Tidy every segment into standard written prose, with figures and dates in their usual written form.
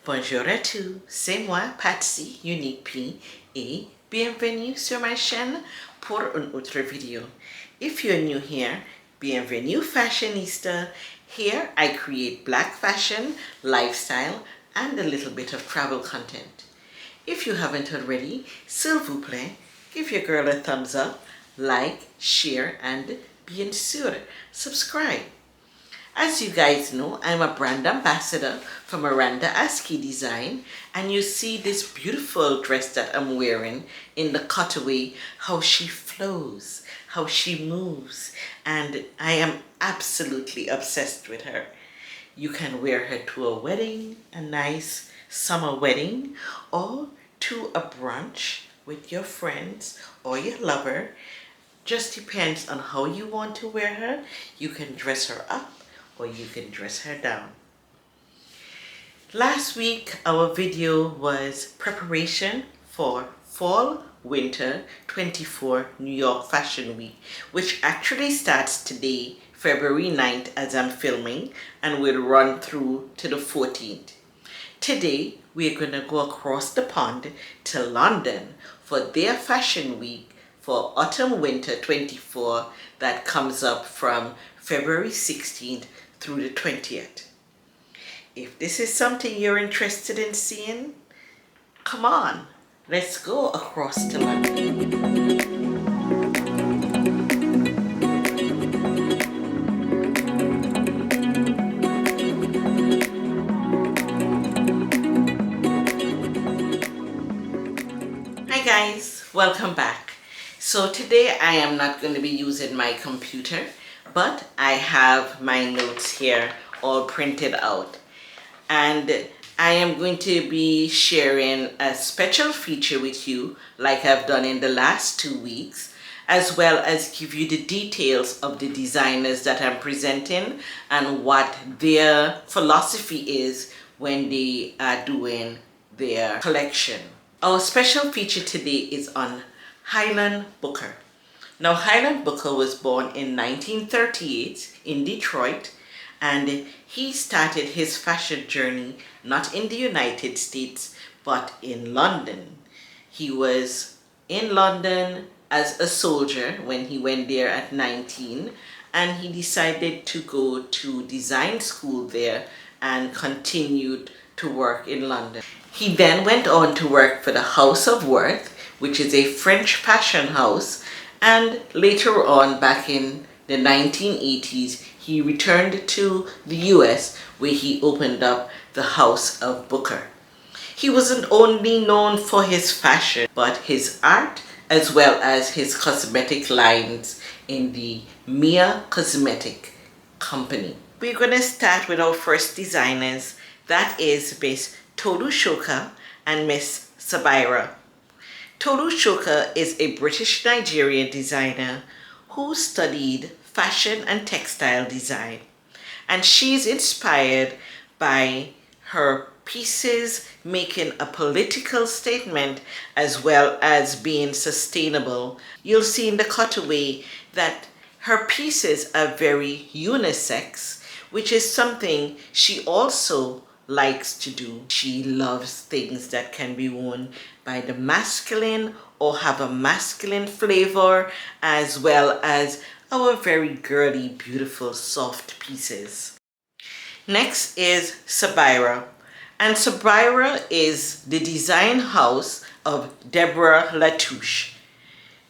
Bonjour à tous, c'est moi, Patsy, Unique P, et bienvenue sur ma chaîne pour une autre vidéo. If you're new here, bienvenue fashionista. Here I create black fashion, lifestyle, and a little bit of travel content. If you haven't already, s'il vous plaît, give your girl a thumbs up, like, share, and bien sûr, subscribe. As you guys know, I'm a brand ambassador for Miranda Askey Design, and you see this beautiful dress that I'm wearing in the cutaway, how she flows, how she moves, and I am absolutely obsessed with her. You can wear her to a wedding, a nice summer wedding, or to a brunch with your friends or your lover. Just depends on how you want to wear her. You can dress her up or you can dress her down. Last week our video was preparation for Fall Winter 24 New York Fashion Week, which actually starts today, February 9th, as I'm filming, and will run through to the 14th. Today we're going to go across the pond to London for their fashion week for Autumn Winter 24 that comes up from February 16th through the 20th. If this is something you're interested in seeing, come on, let's go across to London. Hi guys, welcome back. So today I am not going to be using my computer, but I have my notes here all printed out, and I am going to be sharing a special feature with you like I've done in the last 2 weeks, as well as give you the details of the designers that I'm presenting and what their philosophy is when they are doing their collection. Our special feature today is on Highland Booker. Now, Highland Booker was born in 1938 in Detroit, and he started his fashion journey not in the United States, but in London. He was in London as a soldier when he went there at 19, and he decided to go to design school there and continued to work in London. He then went on to work for the House of Worth, which is a French fashion house, and later on, back in the 1980s, he returned to the US where he opened up the House of Booker. He wasn't only known for his fashion, but his art as well as his cosmetic lines in the Mia Cosmetic Company. We're going to start with our first designers. That is Miss Tolu Shoka and Miss Sabira. Tolu Shoka is a British Nigerian designer who studied fashion and textile design, and she's inspired by her pieces making a political statement as well as being sustainable. You'll see in the cutaway that her pieces are very unisex, which is something she also likes to do. She loves things that can be worn by the masculine or have a masculine flavor, as well as our very girly, beautiful, soft pieces. Next is Sabira, and Sabira is the design house of Deborah Latouche.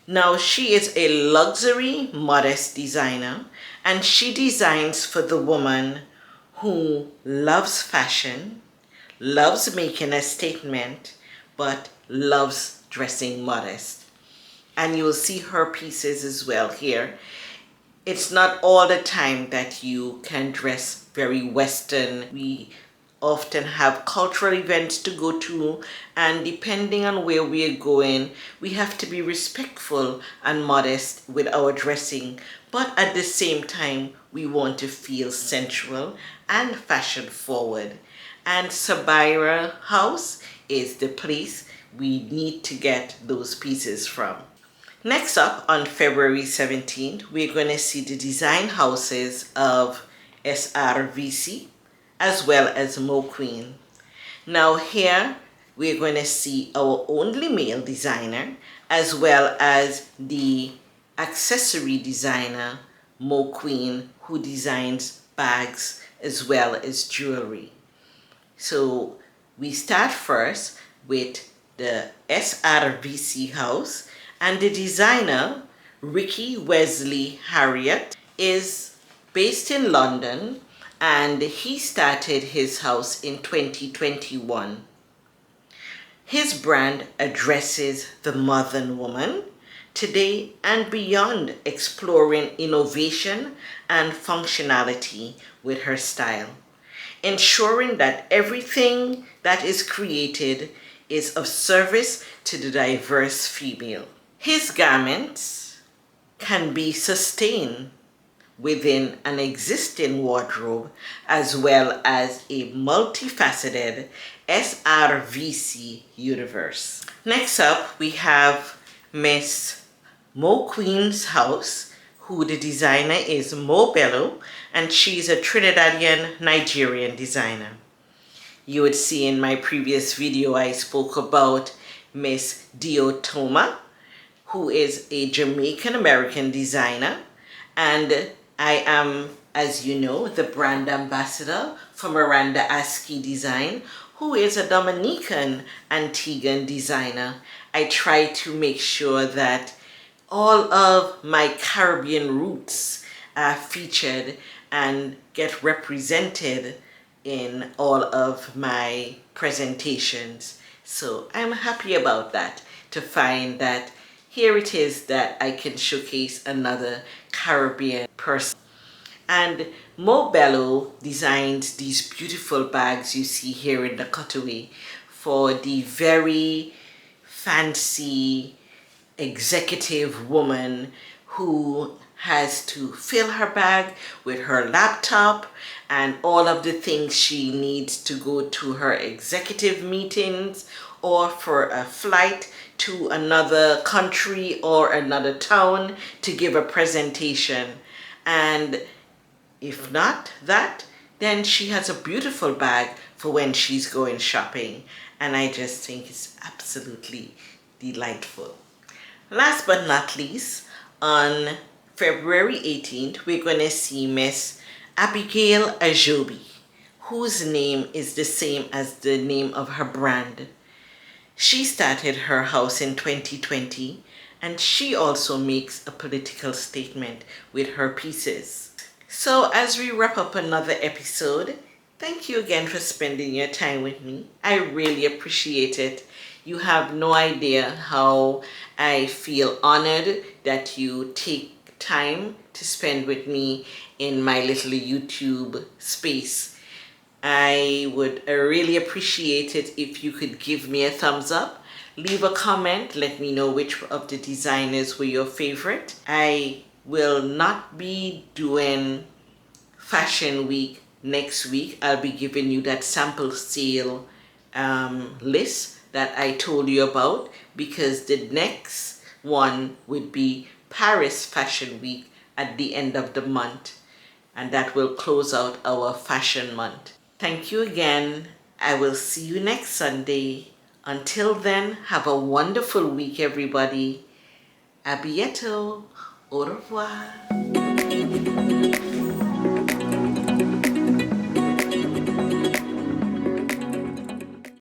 Now, she is a luxury, modest designer, and she designs for the woman who loves fashion, loves making a statement, but loves dressing modest. And you'll see her pieces as well here. It's not all the time that you can dress very Western. We often have cultural events to go to, and depending on where we're going, we have to be respectful and modest with our dressing, but at the same time we want to feel sensual and fashion forward. And Sabira House is the place we need to get those pieces from. Next up, on February 17th, we're going to see the design houses of SRVC as well as Mo Queen. Now here we're going to see our only male designer as well as the accessory designer Mo Queen, who designs bags as well as jewelry. So we start first with the SRVC house, and the designer Ricky Wesley Harriott is based in London, and he started his house in 2021. His brand addresses the modern woman today and beyond, exploring innovation and functionality with her style, ensuring that everything that is created is of service to the diverse female. His garments can be sustained within an existing wardrobe as well as a multifaceted SRVC universe. Next up, we have Miss Mo Queen's house, who the designer is Mo Bello, and she's a Trinidadian Nigerian designer. You would see in my previous video I spoke about Miss Diotoma, who is a Jamaican American designer, and I am, as you know, the brand ambassador for Miranda Askey Design, who is a Dominican Antiguan designer. I try to make sure that all of my Caribbean roots are featured and get represented in all of my presentations. So I'm happy about that, to find that here it is that I can showcase another Caribbean person. And Mo Bello designs these beautiful bags you see here in the cutaway for the very fancy executive woman who has to fill her bag with her laptop and all of the things she needs to go to her executive meetings or for a flight to another country or another town to give a presentation. And if not that, then she has a beautiful bag for when she's going shopping. And I just think it's absolutely delightful. Last but not least, on February 18th, we're going to see Miss Abigail Ajobi, whose name is the same as the name of her brand. She started her house in 2020, and she also makes a political statement with her pieces. So as we wrap up another episode, thank you again for spending your time with me. I really appreciate it. You have no idea how I feel honored that you take time to spend with me in my little YouTube space. I would really appreciate it if you could give me a thumbs up, leave a comment, let me know which of the designers were your favorite. I will not be doing Fashion Week next week. I'll be giving you that sample sale list that I told you about, because the next one would be Paris Fashion Week at the end of the month, and that will close out our fashion month. Thank you again. I will see you next Sunday. Until then, have a wonderful week, everybody. A bientôt. Au revoir.